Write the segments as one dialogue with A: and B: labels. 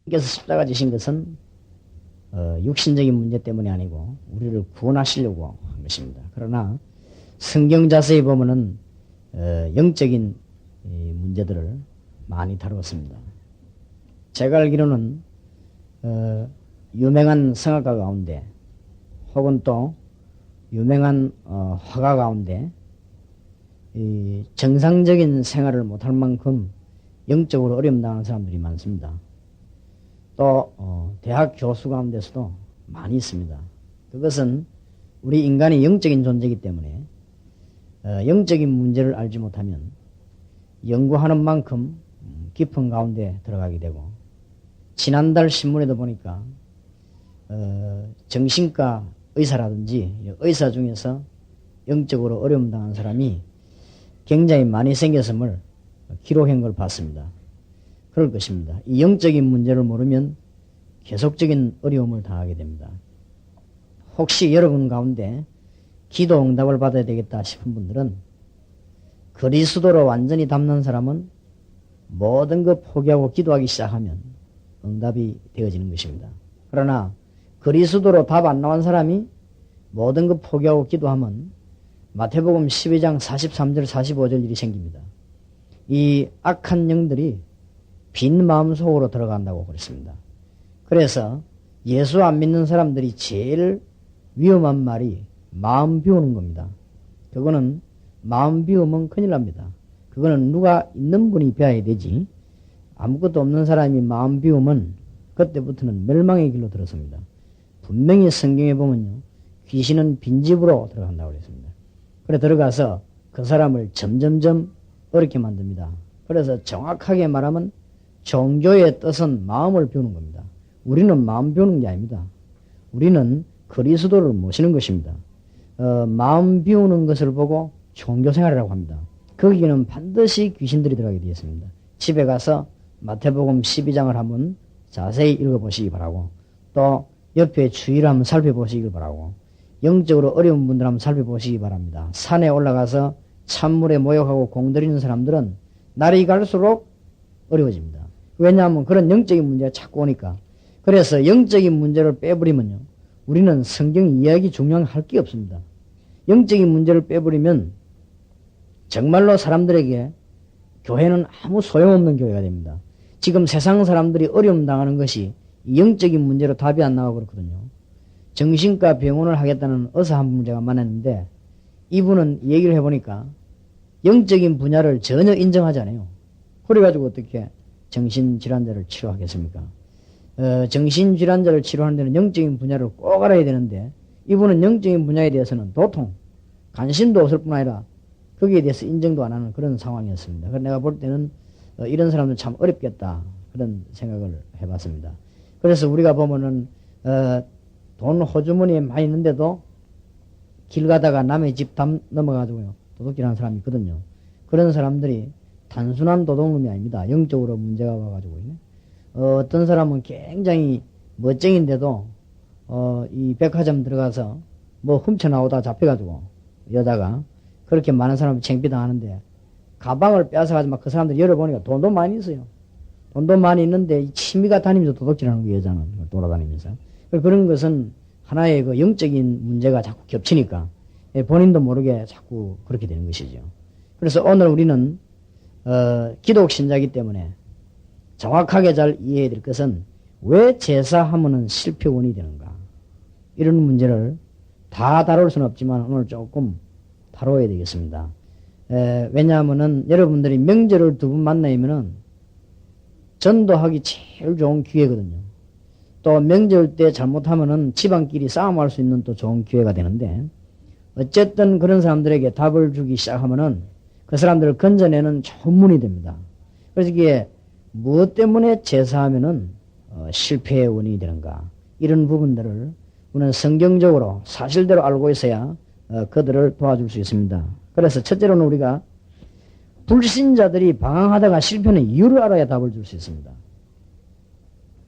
A: 주님께서 십자가 지신 것은 육신적인 문제 때문이 아니고 우리를 구원하시려고 한 것입니다. 그러나 성경 자세히 보면은 영적인 문제들을 많이 다루었습니다. 제가 알기로는 유명한 성악가 가운데 혹은 또 유명한 화가 가운데 정상적인 생활을 못할 만큼 영적으로 어려움 당하는 사람들이 많습니다. 또 대학 교수 가운데서도 많이 있습니다. 그것은 우리 인간이 영적인 존재이기 때문에 영적인 문제를 알지 못하면 연구하는 만큼 깊은 가운데 들어가게 되고, 지난달 신문에도 보니까 정신과 의사라든지 의사 중에서 영적으로 어려움 당한 사람이 굉장히 많이 생겼음을 기록한 걸 봤습니다. 그럴 것입니다. 이 영적인 문제를 모르면 계속적인 어려움을 당하게 됩니다. 혹시 여러분 가운데 기도 응답을 받아야 되겠다 싶은 분들은 그리스도로 완전히 닮는 사람은 모든 것 포기하고 기도하기 시작하면 응답이 되어지는 것입니다. 그러나 그리스도로 답 안 나온 사람이 모든 것 포기하고 기도하면 마태복음 12장 43절 45절 일이 생깁니다. 이 악한 영들이 빈 마음 속으로 들어간다고 그랬습니다. 그래서 예수 안 믿는 사람들이 제일 위험한 말이 마음 비우는 겁니다. 그거는 마음 비우면 큰일 납니다. 그거는 누가 있는 분이 배워야 되지, 아무것도 없는 사람이 마음 비우면 그때부터는 멸망의 길로 들어섭니다. 분명히 성경에 보면요, 귀신은 빈집으로 들어간다고 그랬습니다. 그래 들어가서 그 사람을 점점점 어렵게 만듭니다. 그래서 정확하게 말하면 종교의 뜻은 마음을 비우는 겁니다. 우리는 마음 비우는 게 아닙니다. 우리는 그리스도를 모시는 것입니다. 마음 비우는 것을 보고 종교생활이라고 합니다. 거기는 반드시 귀신들이 들어가게 되어 있습니다. 집에 가서 마태복음 12장을 한번 자세히 읽어보시기 바라고, 또 옆에 주의를 한번 살펴보시길 바라고, 영적으로 어려운 분들 한번 살펴보시기 바랍니다. 산에 올라가서 찬물에 모욕하고 공들이는 사람들은 날이 갈수록 어려워집니다. 왜냐하면 그런 영적인 문제가 자꾸 오니까. 그래서 영적인 문제를 빼버리면요, 우리는 성경 이야기 중요한 할 게 없습니다. 영적인 문제를 빼버리면 정말로 사람들에게 교회는 아무 소용없는 교회가 됩니다. 지금 세상 사람들이 어려움 당하는 것이 영적인 문제로 답이 안 나오고 그렇거든요. 정신과 병원을 하겠다는 의사 한 분 제가 만났는데, 이분은 얘기를 해보니까 영적인 분야를 전혀 인정하지 않아요. 그래가지고 어떻게 정신질환자를 치료하겠습니까? 정신질환자를 치료하는 데는 영적인 분야를 꼭 알아야 되는데, 이분은 영적인 분야에 대해서는 도통 관심도 없을 뿐 아니라 거기에 대해서 인정도 안 하는 그런 상황이었습니다. 그래서 내가 볼 때는 이런 사람들 참 어렵겠다, 그런 생각을 해봤습니다. 그래서 우리가 보면은 돈 호주머니에 많이 있는데도 길 가다가 남의 집 넘어가지고요 도둑질하는 사람이 있거든요. 그런 사람들이 단순한 도둑놈이 아닙니다. 영적으로 문제가 와가지고 어떤 사람은 굉장히 멋쟁인데도 이 백화점 들어가서 뭐 훔쳐나오다 잡혀가지고 여자가, 그렇게 많은 사람이 창피당하는데 가방을 빼앗아가지고 막 그 사람들 열어보니까 돈도 많이 있어요. 돈도 많이 있는데 이 취미가 다니면서 도둑질하는 거예요. 여자는 돌아다니면서. 그런 것은 하나의 그 영적인 문제가 자꾸 겹치니까 본인도 모르게 자꾸 그렇게 되는 것이죠. 그래서 오늘 우리는 기독 신자이기 때문에 정확하게 잘 이해해야 될 것은 왜 제사하면은 실패원이 되는가, 이런 문제를 다 다룰 수는 없지만 오늘 조금 다뤄야 되겠습니다. 왜냐하면은 여러분들이 명절을 두 번 만나면은 전도하기 제일 좋은 기회거든요. 또 명절 때 잘못하면은 집안끼리 싸움할 수 있는 또 좋은 기회가 되는데, 어쨌든 그런 사람들에게 답을 주기 시작하면은 그 사람들을 건져내는 좋은 문이 됩니다. 그래서 이게 무엇 때문에 제사하면은 실패의 원인이 되는가, 이런 부분들을 우리는 성경적으로 사실대로 알고 있어야 그들을 도와줄 수 있습니다. 그래서 첫째로는 우리가 불신자들이 방황하다가 실패하는 이유를 알아야 답을 줄 수 있습니다.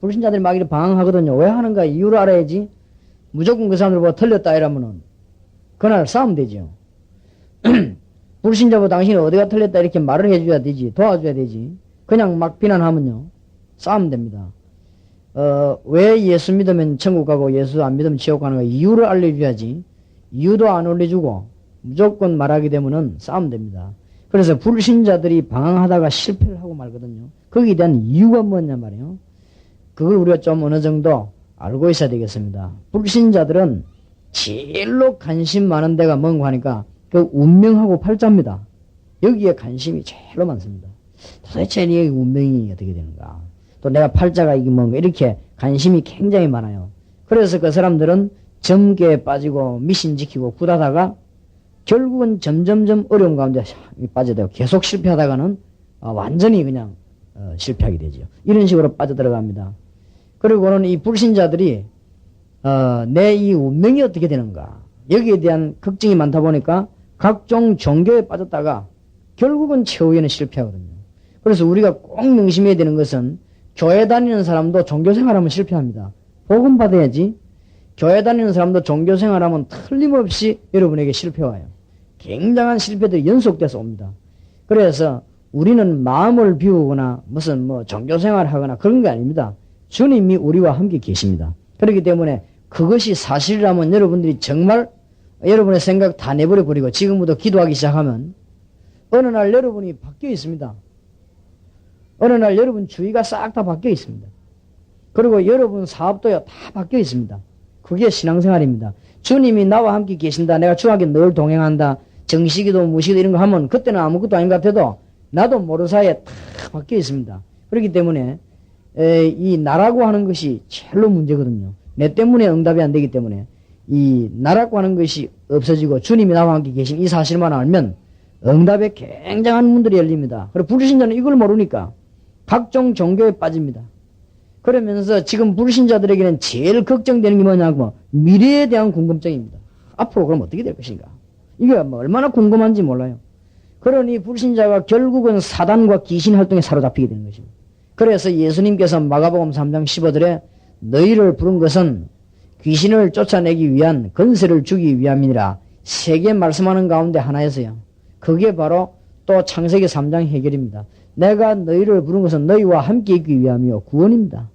A: 불신자들이 막 이렇게 방황하거든요. 왜 하는가 이유를 알아야지. 무조건 그 사람들 보고 틀렸다 이러면은 그날 싸우면 되죠. 불신자보고 당신이 어디가 틀렸다 이렇게 말을 해줘야 되지, 도와줘야 되지. 그냥 막 비난하면요 싸우면 됩니다. 왜 예수 믿으면 천국 가고 예수 안 믿으면 지옥 가는 거 이유를 알려줘야지. 이유도 안 알려주고 무조건 말하게 되면은 싸움 됩니다. 그래서 불신자들이 방황하다가 실패를 하고 말거든요. 거기에 대한 이유가 뭐냐 말이에요. 그걸 우리가 좀 어느 정도 알고 있어야 되겠습니다. 불신자들은 제일로 관심 많은 데가 뭔가 하니까 그 운명하고 팔자입니다. 여기에 관심이 제일로 많습니다. 도대체 이게 운명이 어떻게 되는가? 또 내가 팔자가 이게 뭔가 이렇게 관심이 굉장히 많아요. 그래서 그 사람들은 점괘에 빠지고 미신 지키고 굳하다가 결국은 점점점 어려운 가운데 빠져들고 계속 실패하다가는 완전히 그냥 실패하게 되죠. 이런 식으로 빠져들어갑니다. 그리고는 이 불신자들이 내 이 운명이 어떻게 되는가 여기에 대한 걱정이 많다 보니까 각종 종교에 빠졌다가 결국은 최후에는 실패하거든요. 그래서 우리가 꼭 명심해야 되는 것은 교회 다니는 사람도 종교 생활하면 실패합니다. 복음 받아야지. 교회 다니는 사람도 종교 생활하면 틀림없이 여러분에게 실패 와요. 굉장한 실패들이 연속돼서 옵니다. 그래서 우리는 마음을 비우거나 무슨 종교 생활을 하거나 그런 게 아닙니다. 주님이 우리와 함께 계십니다. 그렇기 때문에 그것이 사실이라면 여러분들이 정말 여러분의 생각 다 내버려 버리고 지금부터 기도하기 시작하면 어느 날 여러분이 바뀌어 있습니다. 어느 날 여러분 주의가 싹 다 바뀌어 있습니다. 그리고 여러분 사업도요 다 바뀌어 있습니다. 그게 신앙생활입니다. 주님이 나와 함께 계신다. 내가 주님께 늘 동행한다. 정식이도 무식이도 이런 거 하면 그때는 아무것도 아닌 것 같아도 나도 모르는 사이에 다 바뀌어 있습니다. 그렇기 때문에 이 나라고 하는 것이 제일로 문제거든요. 내 때문에 응답이 안 되기 때문에 이 나라고 하는 것이 없어지고 주님이 나와 함께 계신 이 사실만 알면 응답에 굉장한 문들이 열립니다. 그리고 불신자는 이걸 모르니까 각종 종교에 빠집니다. 그러면서 지금 불신자들에게는 제일 걱정되는 게 뭐냐고 미래에 대한 궁금증입니다. 앞으로 그럼 어떻게 될 것인가? 이게 얼마나 궁금한지 몰라요. 그러니 불신자가 결국은 사단과 귀신 활동에 사로잡히게 되는 것입니다. 그래서 예수님께서 마가복음 3장 15절에 너희를 부른 것은 귀신을 쫓아내기 위한 건세를 주기 위함이니라 세 개 말씀하는 가운데 하나였어요. 그게 바로 또 창세기 3장 해결입니다. 내가 너희를 부른 것은 너희와 함께 있기 위함이요 구원입니다.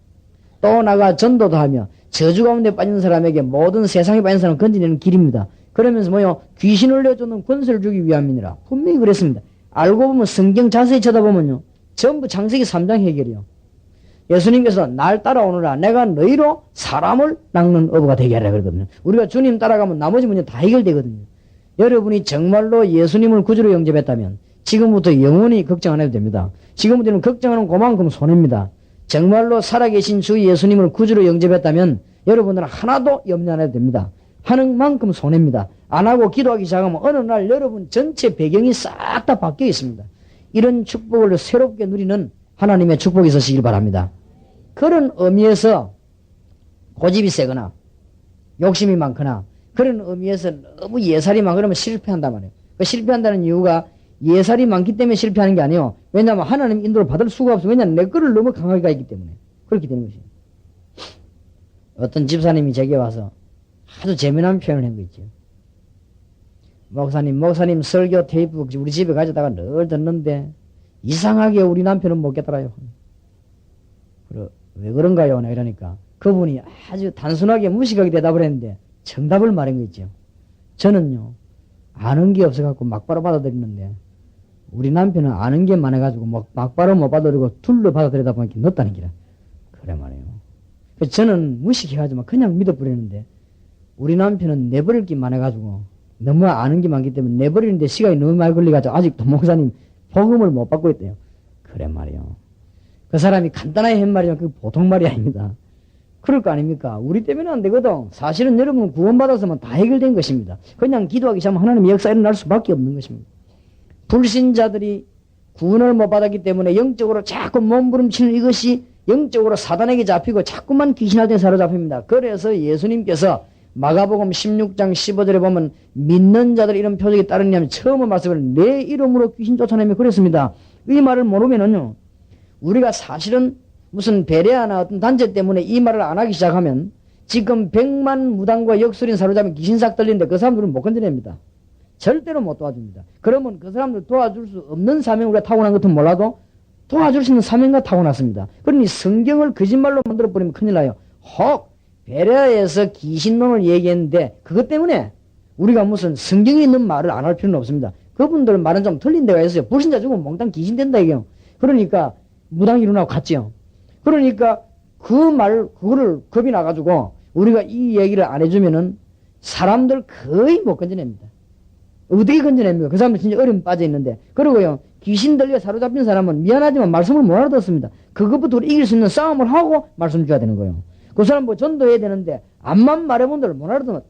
A: 또 나가 전도도 하며 저주 가운데 빠진 사람에게 모든 세상에 빠진 사람을 건지내는 길입니다. 그러면서 귀신을 내쫓는 권세를 주기 위함이니라 분명히 그랬습니다. 알고 보면 성경 자세히 쳐다보면요 전부 창세기 3장 해결이요. 예수님께서 날 따라오느라 내가 너희로 사람을 낚는 어부가 되게 하라 그러거든요. 우리가 주님 따라가면 나머지 문제 다 해결되거든요. 여러분이 정말로 예수님을 구주로 영접했다면 지금부터 영원히 걱정 안 해도 됩니다. 지금부터는 걱정하는 그만큼 손해입니다. 정말로 살아계신 주 예수님을 구주로 영접했다면 여러분들은 하나도 염려 안 해도 됩니다. 하는 만큼 손해입니다. 안 하고 기도하기 시작하면 어느 날 여러분 전체 배경이 싹 다 바뀌어 있습니다. 이런 축복을 새롭게 누리는 하나님의 축복이 있으시길 바랍니다. 그런 의미에서 고집이 세거나 욕심이 많거나 그런 의미에서 너무 예살이 많으면 실패한단 말이에요. 그 실패한다는 이유가 예살이 많기 때문에 실패하는 게 아니에요. 왜냐하면 하나님 인도를 받을 수가 없어요. 왜냐하면 내 거를 너무 강하게 가있기 때문에 그렇게 되는 것이에요. 어떤 집사님이 제게 와서 아주 재미난 표현을 한 거 있죠. 목사님 설교 테이프 우리 집에 가져다가 늘 듣는데 이상하게 우리 남편은 못 깨달아요. 왜 그런가요? 이러니까 그분이 아주 단순하게 무식하게 대답을 했는데 정답을 말한 거 있죠. 저는요 아는 게 없어갖고 막바로 받아들이는데 우리 남편은 아는 게 많아가지고 막바로 못 받아들이고 둘로 받아들이다 보니까 넣었다는 기라. 그래 말이에요. 저는 무식해가지고 그냥 믿어버리는데 우리 남편은 내버릴 게 많아가지고 너무 아는 게 많기 때문에 내버리는데 시간이 너무 많이 걸려가지고 아직도 목사님 복음을 못 받고 있대요. 그래 말이요. 그 사람이 간단하게 한 말이면 그 보통 말이 아닙니다. 그럴 거 아닙니까? 우리 때문에 안 되거든. 사실은 여러분 구원받았으면 다 해결된 것입니다. 그냥 기도하기 시작하면 하나님의 역사 일어날 수밖에 없는 것입니다. 불신자들이 구원을 못 받았기 때문에 영적으로 자꾸 몸부림치는 이것이 영적으로 사단에게 잡히고 자꾸만 귀신한테 사로잡힙니다. 그래서 예수님께서 마가복음 16장 15절에 보면 믿는 자들 이런 표적이 따르냐면 처음 말씀을 내 이름으로 귀신 쫓아내며 그랬습니다. 이 말을 모르면은요 우리가 사실은 무슨 베레아나 어떤 단체 때문에 이 말을 안 하기 시작하면 지금 100만 무당과 역술인 사로잡힌 귀신삭 들리는데 그 사람들은 못 건드립니다. 절대로 못 도와줍니다. 그러면 그 사람들 도와줄 수 없는 사명 우리가 타고난 것은 몰라도 도와줄 수 있는 사명과 타고났습니다. 그러니 성경을 거짓말로 만들어버리면 큰일 나요. 혹 베레아에서 귀신론을 얘기했는데 그것 때문에 우리가 무슨 성경에 있는 말을 안 할 필요는 없습니다. 그분들 말은 좀 틀린 데가 있어요. 불신자 죽으면 몽땅 귀신 된다 이게요. 그러니까 무당 이론하고 같지요. 그러니까 그거를 겁이 나가지고 우리가 이 얘기를 안 해주면은 사람들 거의 못 건져냅니다. 어떻게 건져냅니까? 그 사람들 진짜 어려움 빠져 있는데. 그리고요, 귀신 들려 사로잡힌 사람은 미안하지만 말씀을 못 알아듣습니다. 그것부터 이길 수 있는 싸움을 하고 말씀 줘야 되는 거예요. 그 사람 뭐 전도해야 되는데 암만 말해본들 못 알아듣으면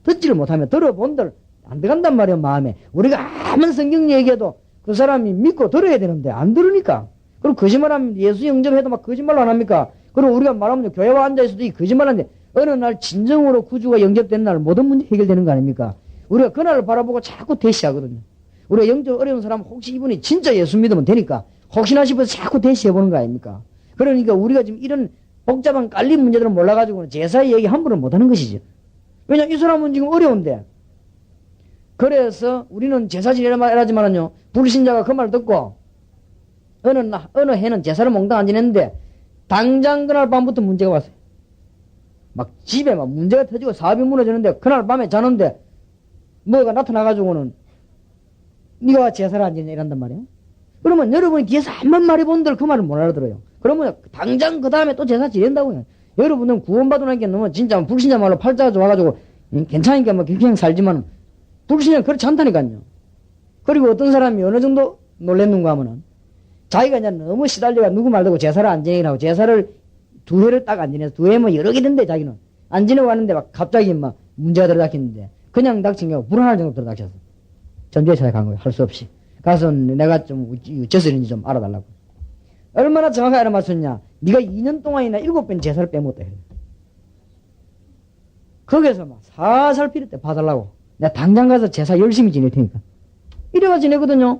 A: 듣지를 못하면 들어본들 안 들어간단 말이에요. 마음에. 우리가 아무리 성경 얘기해도 그 사람이 믿고 들어야 되는데 안 들으니까. 그리고 거짓말하면 예수 영접해도 막 거짓말로 안 합니까? 그리고 우리가 말하면 교회와 앉아있어도 이 거짓말하는데 어느 날 진정으로 구주가 영접된 날 모든 문제 해결되는 거 아닙니까? 우리가 그날을 바라보고 자꾸 대시하거든요. 우리가 영접 어려운 사람 혹시 이분이 진짜 예수 믿으면 되니까 혹시나 싶어서 자꾸 대시해보는 거 아닙니까? 그러니까 우리가 지금 이런 복잡한 깔린 문제들을 몰라가지고 제사 얘기 함부로 못하는 것이죠. 왜냐면 이 사람은 지금 어려운데. 그래서 우리는 제사 지내라 말하지만은요, 불신자가 그 말 듣고 어느 해는 제사를 몽땅 안 지냈는데 당장 그날 밤부터 문제가 왔어요. 막 집에 막 문제가 터지고 사업이 무너지는데 그날 밤에 자는데 뭐가 나타나가지고는 네가 제사를 안 지내 이란단 말이에요. 그러면 여러분이 뒤에서 한번 말해본들 그 말을 못 알아들어요. 그러면 당장 그 다음에 또 제사 지낸다고요. 여러분은 구원받으라는 게 너무 진짜 불신자 말로 팔자가 좋아가지고 괜찮으니까 뭐 그냥 살지만 불신자는 그렇지 않다니까요. 그리고 어떤 사람이 어느 정도 놀랬는가 하면은 자기가 이제 너무 시달려가 누구 말고 제사를 안 지내라고 제사를 2회를 딱 안 지내서 2회 뭐 여러 개 된대 자기는. 안 지내고 왔는데 막 갑자기 막 문제가 들어닥쳤는데 그냥 닥친 게 불안할 정도 들어닥쳤어. 전주에 찾아간 거예요. 할 수 없이. 가서 내가 좀 어째서 이런지 좀 알아달라고. 얼마나 정확하게 알아맞혔냐. 네가 2년 동안이나 7번 제사를 빼먹었다. 거기서 막 살살 필요 때 봐달라고. 내가 당장 가서 제사 열심히 지낼 테니까. 이래가 지내거든요.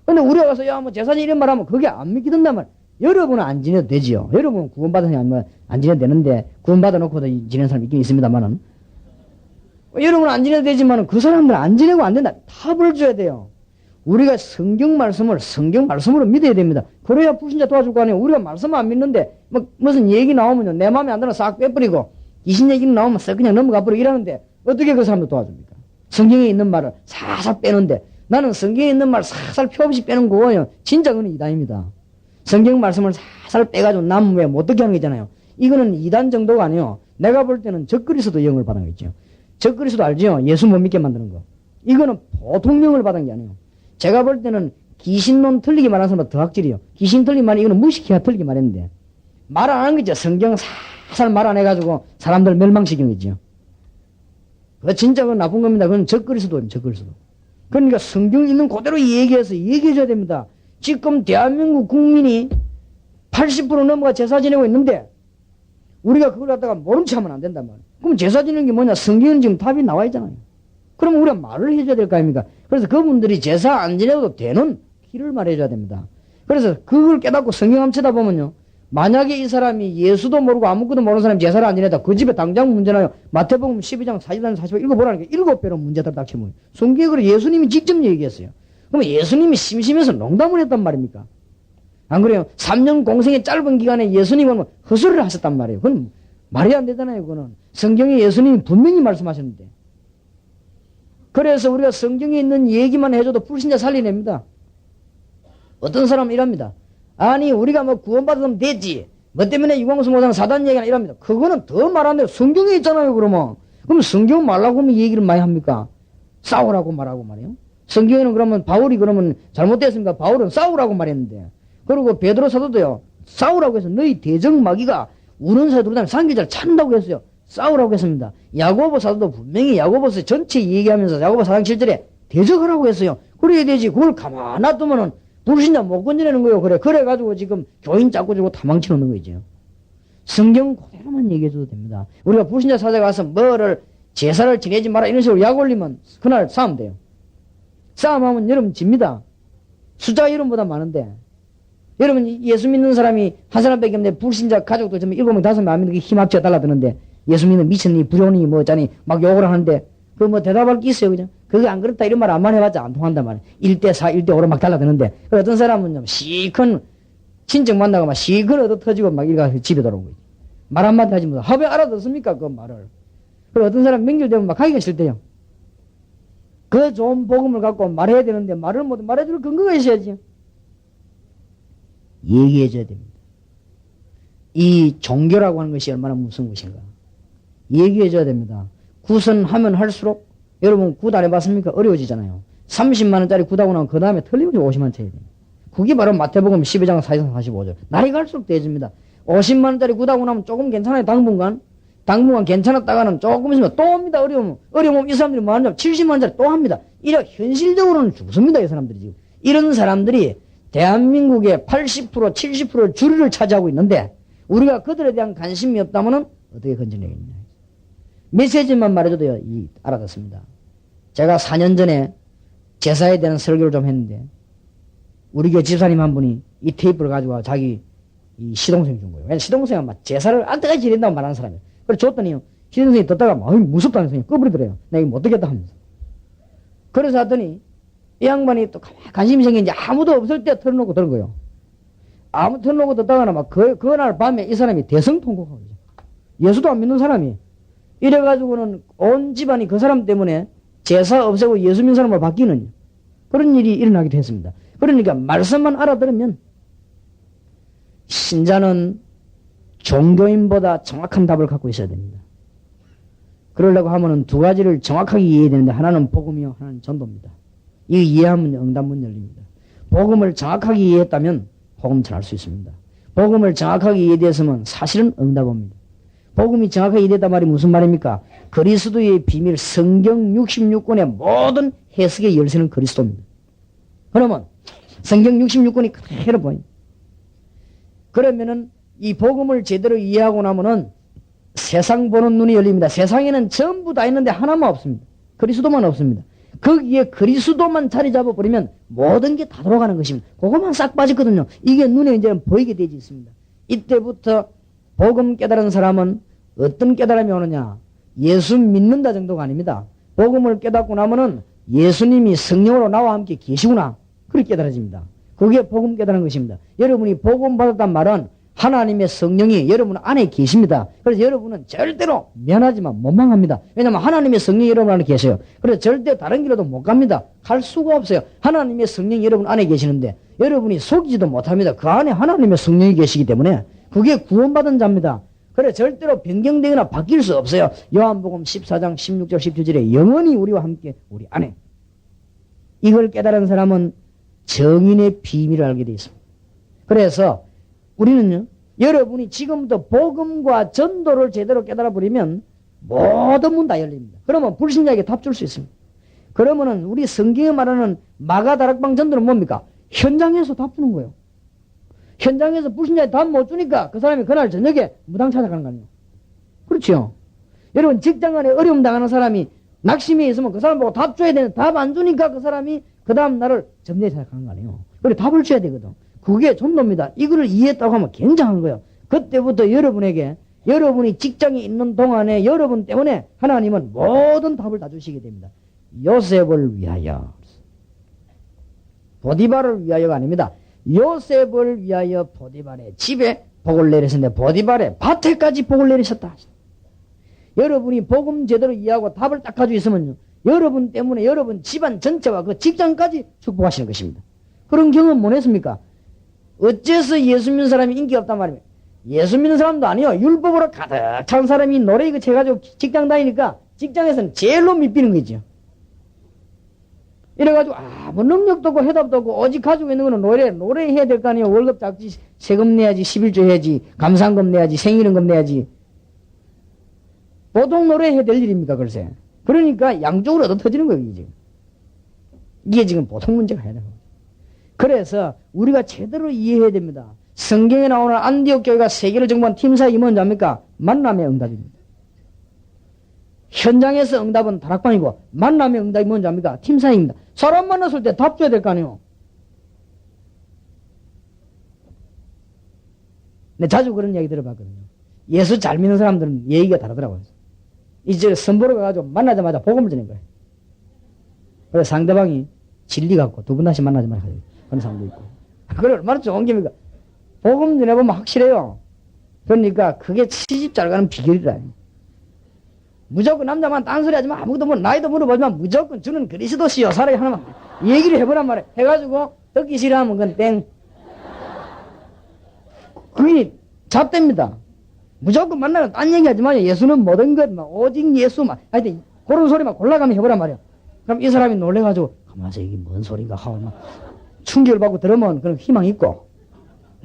A: 근데 우리가 가서 야 뭐 제사지 이런 말 하면 그게 안 믿기던단 말. 여러분은 안 지내도 되지요. 여러분은 구원받은 사람이 안 지내도 되는데 구원받아 놓고도 지내는 사람이 있긴 있습니다만은. 여러분은 안 지내도 되지만 그 사람들은 안 지내고 안 된다. 답을 줘야 돼요. 우리가 성경 말씀으로 믿어야 됩니다. 그래야 불신자 도와줄 거 아니에요. 우리가 말씀 안 믿는데 뭐 무슨 얘기 나오면요 내 마음에 안 들어 싹 빼버리고 귀신 얘기는 나오면 싹 그냥 넘어가 버리고 이러는데 어떻게 그 사람들 도와줍니까? 성경에 있는 말을 살살 빼는데 나는 성경에 있는 말 살살 표 없이 빼는 거예요. 진짜 그건 이단입니다. 성경 말씀을 살살 빼가지고 남 왜 못 듣게 하는 거잖아요. 이거는 이단 정도가 아니에요. 내가 볼 때는 적그리스도 영을 받은 거 있죠. 적그리스도 알죠? 예수 못 믿게 만드는 거. 이거는 보통 영을 받은 게 아니에요. 제가 볼 때는 귀신론 틀리게 말하는 사람은 더 악질이요. 귀신 틀리게 말하는 이거는 무식해야 틀리게 말했는데 말 안 하는 거죠. 성경 살살 말 안 해가지고 사람들 멸망시키는 거죠. 그 진짜 그건 나쁜 겁니다. 그건 적그리스도입니다. 적그리스도. 그러니까 성경 있는 그대로 얘기해서 얘기해줘야 됩니다. 지금 대한민국 국민이 80% 넘어가 제사 지내고 있는데 우리가 그걸 갖다가 모른 체 하면 안 된단 말이에요. 그럼 제사 지내는 게 뭐냐? 성경은 지금 답이 나와 있잖아요. 그럼 우리가 말을 해줘야 될 거 아닙니까? 그래서 그분들이 제사 안 지내도 되는 길을 말해줘야 됩니다. 그래서 그걸 깨닫고 성경 한번 쳐다보면요. 만약에 이 사람이 예수도 모르고 아무것도 모르는 사람이 제사를 안 지내다 그 집에 당장 문제나요. 마태복음 12장 40장 40장 읽어보라니까 7배로 문제들 닥치면 성경으로 예수님이 직접 얘기했어요. 그럼 예수님이 심심해서 농담을 했단 말입니까? 안 그래요? 3년 공생의 짧은 기간에 예수님은 허술을 하셨단 말이에요. 그건 말이 안 되잖아요. 그거는 성경에 예수님이 분명히 말씀하셨는데. 그래서 우리가 성경에 있는 얘기만 해줘도 불신자 살려냅니다. 어떤 사람은 이럽니다. 아니 우리가 뭐 구원받으면 되지. 뭐 때문에 유광수 모사는 사단 얘기나 이럽니다. 그거는 더 말 안 돼요. 성경에 있잖아요. 그러면. 그럼 성경 말라고 하면 얘기를 많이 합니까? 싸우라고 말하고 말이에요. 성경에는 그러면 바울이 그러면 잘못됐습니까? 바울은 싸우라고 말했는데. 그리고 베드로 사도도요. 싸우라고 해서 너희 대적마귀가 우는 사이 돌아다니면 상기자를 찾는다고 했어요. 싸우라고 했습니다. 야고보 사도도 분명히 야고보서 전체 얘기하면서 야고보 4장 7절에 대적하라고 했어요. 그래야 되지. 그걸 가만 놔두면은 불신자 못 건져내는 거예요. 그래가지고 지금 교인 잡고 주고 다 망쳐놓는 거죠. 성경 그대로만 얘기해줘도 됩니다. 우리가 불신자 찾아가서 뭐를 제사를 지내지 마라 이런 식으로 약 올리면 그날 싸움 돼요. 싸움하면 여러분 집니다. 숫자가 여러분보다 많은데 여러분 예수 믿는 사람이 한 사람밖에 없는데 불신자 가족도 좀 7명 5명 안 믿는 게 힘 합쳐 달라드는데 예수 믿는 미쳤니 불효니 뭐 어쩌니 막 욕을 하는데 그 뭐 대답할 게 있어요. 그죠? 그게 안 그렇다 이런 말 안만 해봤자 안 통한단 말이에요. 1대4 1대5로 막 달라드는데 어떤 사람은 좀 시큰 친척 만나고 막 시큰 얻어 터지고 막 이래가지고 집에 돌아온 거지. 말 한마디 하지 못하고. 하왜 알아듣습니까? 그 말을. 그리고 어떤 사람 명절 되면 막 가기가 싫대요. 그 좋은 복음을 갖고 말해야 되는데 말을 못 말해줄 근거가 있어야지. 얘기해줘야 됩니다. 이 종교라고 하는 것이 얼마나 무서운 것인가. 얘기해줘야 됩니다. 굿은 하면 할수록 여러분 굿 안 해봤습니까? 어려워지잖아요. 30만원짜리 굿하고 나면 그 다음에 틀림없이 50만원 쳐야 돼요. 그게 바로 마태복음 12장 42장 45절. 날이 갈수록 더해집니다. 50만원짜리 굿하고 나면 조금 괜찮아요. 당분간 괜찮았다가는 조금 있으면 또 옵니다. 어려움 이 사람들이 뭐 하냐면 70만원짜리 또 합니다. 이래 현실적으로는 죽습니다. 이 사람들이 지금. 이런 사람들이 대한민국의 80% 70%를 주류를 차지하고 있는데 우리가 그들에 대한 관심이 없다면 어떻게 건져내겠냐. 메시지만 말해줘도 알아듣습니다. 제가 4년 전에 제사에 대한 설교를 좀 했는데 우리 교회 집사님 한 분이 이 테이프를 가지고 자기 이 시동생 준 거예요. 왜냐면 시동생은 막 제사를 안때까지 지낸다고 말하는 사람이에요. 그래서 줬더니 시동생이 듣다가 막 무섭다는 생각이 꺼버리더래요. 내가 이거 못 듣겠다 하면서. 그래서 하더니 이 양반이 또 관심이 생긴지 아무도 없을 때 털어놓고 들은 거예요. 아무 털어놓고 듣다가는 막 그날 밤에 이 사람이 대성통곡하고 예수도 안 믿는 사람이 이래가지고는 온 집안이 그 사람 때문에 제사 없애고 예수 믿는 사람으로 바뀌는 그런 일이 일어나기도 했습니다. 그러니까 말씀만 알아들으면 신자는 종교인보다 정확한 답을 갖고 있어야 됩니다. 그러려고 하면은 두 가지를 정확하게 이해해야 되는데 하나는 복음이요, 하나는 전도입니다. 이 이해하면 응답문 열립니다. 복음을 정확하게 이해했다면 복음 전할 수 있습니다. 복음을 정확하게 이해되었으면 사실은 응답입니다. 복음이 정확하게 이해됐단 말이 무슨 말입니까? 그리스도의 비밀 성경 66권의 모든 해석의 열쇠는 그리스도입니다. 그러면 성경 66권이 그대로 보입니다. 그러면은 이 복음을 제대로 이해하고 나면은 세상 보는 눈이 열립니다. 세상에는 전부 다 있는데 하나만 없습니다. 그리스도만 없습니다. 거기에 그리스도만 자리 잡아버리면 모든 게 다 돌아가는 것입니다. 그것만 싹 빠졌거든요. 이게 눈에 이제 보이게 되지 있습니다. 이때부터 복음 깨달은 사람은 어떤 깨달음이 오느냐? 예수 믿는다 정도가 아닙니다. 복음을 깨닫고 나면은 예수님이 성령으로 나와 함께 계시구나. 그렇게 깨달아집니다. 그게 복음 깨달은 것입니다. 여러분이 복음 받았단 말은 하나님의 성령이 여러분 안에 계십니다. 그래서 여러분은 절대로 미안하지만 못 망합니다. 왜냐하면 하나님의 성령이 여러분 안에 계세요. 그래서 절대 다른 길로도 못 갑니다. 갈 수가 없어요. 하나님의 성령이 여러분 안에 계시는데 여러분이 속이지도 못합니다. 그 안에 하나님의 성령이 계시기 때문에 그게 구원받은 자입니다. 그래 절대로 변경되거나 바뀔 수 없어요. 요한복음 14장 16절 17절에 영원히 우리와 함께 우리 안에. 이걸 깨달은 사람은 정인의 비밀을 알게 되어 있습니다. 그래서 우리는요, 여러분이 지금부터 복음과 전도를 제대로 깨달아 버리면 모든 문 다 열립니다. 그러면 불신자에게 답 줄 수 있습니다. 그러면은 우리 성경에 말하는 마가다락방 전도는 뭡니까? 현장에서 답 주는 거예요. 현장에서 불신자에 답 못 주니까 그 사람이 그날 저녁에 무당 찾아가는 거 아니에요. 그렇죠. 여러분 직장 안에 어려움 당하는 사람이 낙심이 있으면 그 사람 보고 답 줘야 되는데 답 안 주니까 그 사람이 그 다음 날을 점례에 찾아가는 거 아니에요. 그래 답을 줘야 되거든. 그게 전도입니다. 이거를 이해했다고 하면 굉장한 거예요. 그때부터 여러분에게 여러분이 직장에 있는 동안에 여러분 때문에 하나님은 모든 답을 다 주시게 됩니다. 요셉을 위하여. 보디발을 위하여가 아닙니다. 요셉을 위하여 보디발의 집에 복을 내리셨는데 보디발의 밭에까지 복을 내리셨다. 여러분이 복음 제대로 이해하고 답을 딱 가지고 있으면요. 여러분 때문에 여러분 집안 전체와 그 직장까지 축복하시는 것입니다. 그런 경험 못 했습니까? 어째서 예수 믿는 사람이 인기가 없단 말입니다. 예수 믿는 사람도 아니요. 율법으로 가득 찬 사람이 노래 이거 쳐가지고 직장 다니니까 직장에서는 제일로 밑비는 거죠. 이래가지고 아무 능력도 없고 해답도 없고 오직 가지고 있는 거는 노래 해야 될 거 아니에요. 월급 작지, 세금 내야지, 11조 해야지, 감상금 내야지, 생일연금 내야지. 보통 노래 해야 될 일입니까 글쎄. 그러니까 양쪽으로 얻어 터지는 거예요. 이게 지금 보통 문제가 아니라. 그래서 우리가 제대로 이해해야 됩니다. 성경에 나오는 안디옥 교회가 세계를 정복한 팀사 임원자 입니까? 만남의 응답입니다. 현장에서 응답은 다락방이고 만남의 응답이 뭔지 압니까? 팀사입니다. 사람 만났을 때 답 줘야 될 거 아니에요. 네, 자주 그런 이야기 들어봤거든요. 예수 잘 믿는 사람들은 얘기가 다르더라고요. 이제 선보러 가가지고 만나자마자 복음을 전한 거예요. 그래서 상대방이 진리 갖고 두 번 다시 만나지 말아요. 그런 사람도 있고. 그래 얼마나 좋은 겁니까? 복음 전해보면 확실해요. 그러니까 그게 시집 잘 가는 비결이라. 무조건 남자만 딴소리 하지만 아무것도 뭐 나이도 물어보지만 무조건 주는 그리스도시요 사람이 하나만 얘기를 해보란 말이야. 해가지고 듣기 싫어하면 그건 땡. 그게 잡됩니다. 무조건 만나면 딴 얘기하지 마요. 예수는 모든 것, 오직 예수만. 하여튼 그런 소리만 골라가면 해보란 말이야. 그럼 이 사람이 놀래가지고 가만있어 이게 뭔 소린가 하고 막 충격을 받고 들으면 그런 희망이 있고,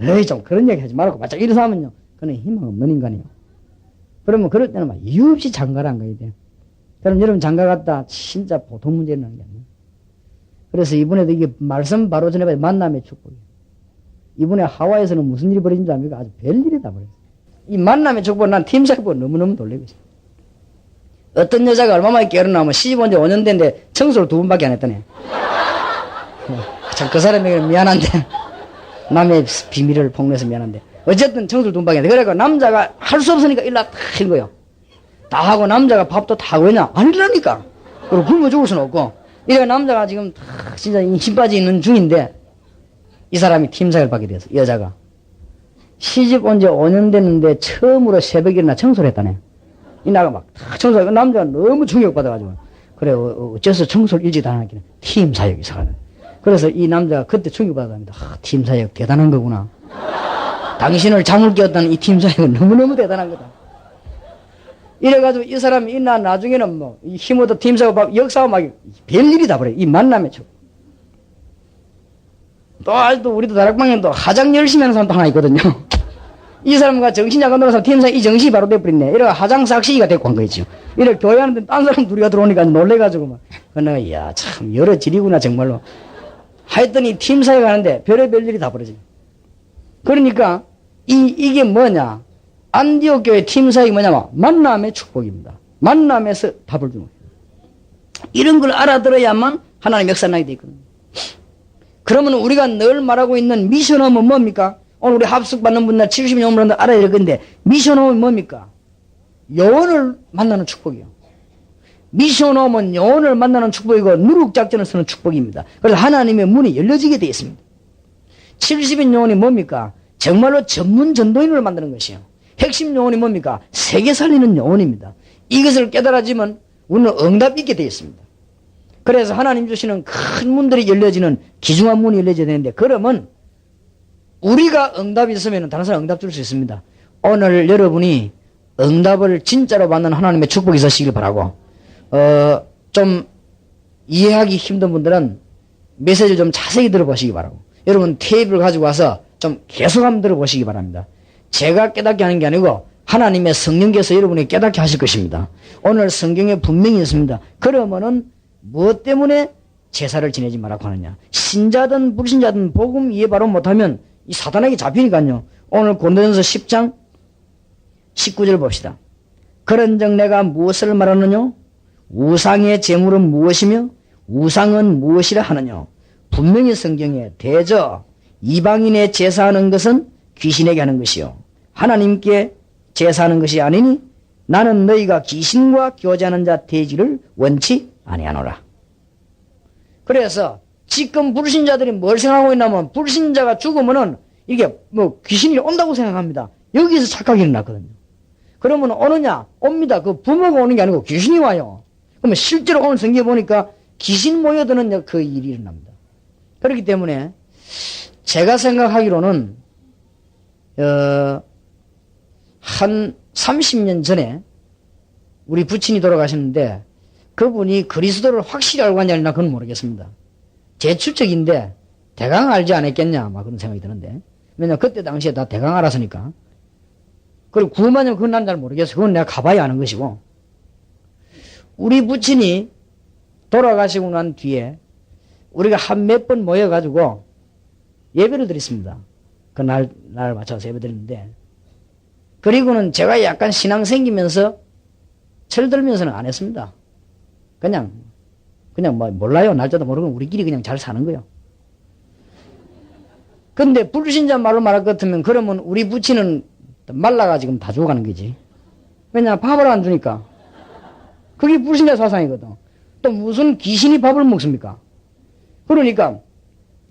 A: 에이 좀 그런 얘기 하지 말고 바짝 일어서 하면요 그는 희망 없는 인간이에요. 그러면 그럴 때는 막 이유 없이 장가를 안 가야 돼요. 그럼 여러분 장가 갔다 진짜 보통 문제는 게 아니에요. 그래서 이번에도 이게 말씀 바로 전해봐야 만남의 축복이에요. 이번에 하와이에서는 무슨 일이 벌어진 줄 압니까? 아주 별일이다 벌어졌어요. 이 만남의 축복은 난 팀사고 너무너무 놀리고 있어요. 어떤 여자가 얼마 만에 결혼하면 시집 온 지 5년 됐는데 청소를 2번밖에 안 했더니 참 그 사람에게는 미안한데 남의 비밀을 폭로해서 미안한데 어쨌든 청소를 2번밖에 안 했는데 그래서 남자가 할 수 없으니까 일나 다 한 거예요. 다 하고 남자가 밥도 다 하고 그냥 안 일어나니까 그리고 굶어 죽을 수는 없고 이래가 남자가 지금 진짜 힘 빠져 있는 중인데 이 사람이 팀사를 받게 되었어. 여자가 시집 온 지 5년 됐는데 처음으로 새벽에 일어나 청소를 했다네. 이 나가 막 청소하고 남자가 너무 충격받아가지고 그래 어째서 청소를 일찍 안 하기는 팀 사역이 사가는. 그래서 이 남자가 그때 충격받았답니다. 팀 사역 대단한 거구나. 당신을 잠을 깨웠다는 이 팀 사역은 너무너무 대단한 거다. 이래가지고 이 사람이 이나 나중에는 뭐 이 힘얻어 팀 사역 역사하고 막 별일이 다 버려. 이 만남의 축. 또 아직도 우리도 다락방에도 하장 열심히 하는 사람도 하나 있거든요. 이 사람과 정신이 안 돌아서 팀사에 이 정신이 바로 돼버렸네. 이래가 하장 삭시기가 됐고 한 거죠. 이래 교회하는데 딴 사람 둘이가 들어오니까 놀래가지고 막. 내가 이야 참 여러 질이구나 정말로. 하여튼 팀사에 가는데 별의별 일이 다 벌어져. 그러니까 이게 뭐냐. 안디옥 교회 팀사역이 뭐냐면 만남의 축복입니다. 만남에서 답을 주는 거예요. 이런 걸 알아들어야만 하나님 역사나게 돼 있거든요. 그러면 우리가 늘 말하고 있는 미션홈은 뭡니까? 오늘 우리 합숙받는 분들 70년 분들 알아야 될 건데 미션홈은 뭡니까? 영혼을 만나는 축복이요. 미션홈은 영혼을 만나는 축복이고 누룩작전을 쓰는 축복입니다. 그래서 하나님의 문이 열려지게 되어 있습니다. 70인 영혼이 뭡니까? 정말로 전문 전도인을 만드는 것이요. 핵심 영혼이 뭡니까? 세계 살리는 영혼입니다. 이것을 깨달아지면 우리는 응답이 있게 되어 있습니다. 그래서 하나님 주시는 큰 문들이 열려지는 귀중한 문이 열려져야 되는데 그러면 우리가 응답이 있으면 다른 사람 응답 줄 수 있습니다. 오늘 여러분이 응답을 진짜로 받는 하나님의 축복이 있으시길 바라고 좀 이해하기 힘든 분들은 메시지를 좀 자세히 들어보시기 바라고 여러분 테이프를 가지고 와서 좀 계속 한번 들어보시기 바랍니다. 제가 깨닫게 하는 게 아니고 하나님의 성령께서 여러분이 깨닫게 하실 것입니다. 오늘 성경에 분명히 있습니다. 그러면은 무엇 때문에 제사를 지내지 말라고 하느냐. 신자든 불신자든 복음 이해 바로 못하면 이 사단에게 잡히니까요. 오늘 고린도전서 10장 19절 봅시다. 그런즉 내가 무엇을 말하느냐? 우상의 제물은 무엇이며 우상은 무엇이라 하느냐? 분명히 성경에 대저 이방인의 제사하는 것은 귀신에게 하는 것이요 하나님께 제사하는 것이 아니니 나는 너희가 귀신과 교제하는 자 되지를 원치 아니하노라. 그래서 지금 불신자들이 뭘 생각하고 있냐면 불신자가 죽으면은 이게 뭐 귀신이 온다고 생각합니다. 여기서 착각이 일어났거든요. 그러면 오느냐? 옵니다. 그 부모가 오는 게 아니고 귀신이 와요. 그러면 실제로 오늘 성경에 보니까 귀신 모여드는 그 일이 일어납니다. 그렇기 때문에 제가 생각하기로는 한 30년 전에 우리 부친이 돌아가셨는데 그분이 그리스도를 확실히 알고 갔냐나 그건 모르겠습니다. 제 추측인데 대강 알지 않았겠냐 막 그런 생각이 드는데 왜냐면 그때 당시에 다 대강 알았으니까. 그리고 구원받으면 그건 난 잘 모르겠어. 그건 내가 가봐야 아는 것이고 우리 부친이 돌아가시고 난 뒤에 우리가 한 몇 번 모여가지고 예배를 드렸습니다. 그 날 맞춰서 예배 드렸는데 그리고는 제가 약간 신앙 생기면서 철들면서는 안 했습니다. 그냥 뭐 몰라요. 날짜도 모르고 우리끼리 그냥 잘 사는 거예요. 근데 불신자 말로 말할 것 같으면 그러면 우리 부친은 말라가 지금 다 죽어가는 거지. 왜냐 밥을 안 주니까. 그게 불신자 사상이거든. 또 무슨 귀신이 밥을 먹습니까? 그러니까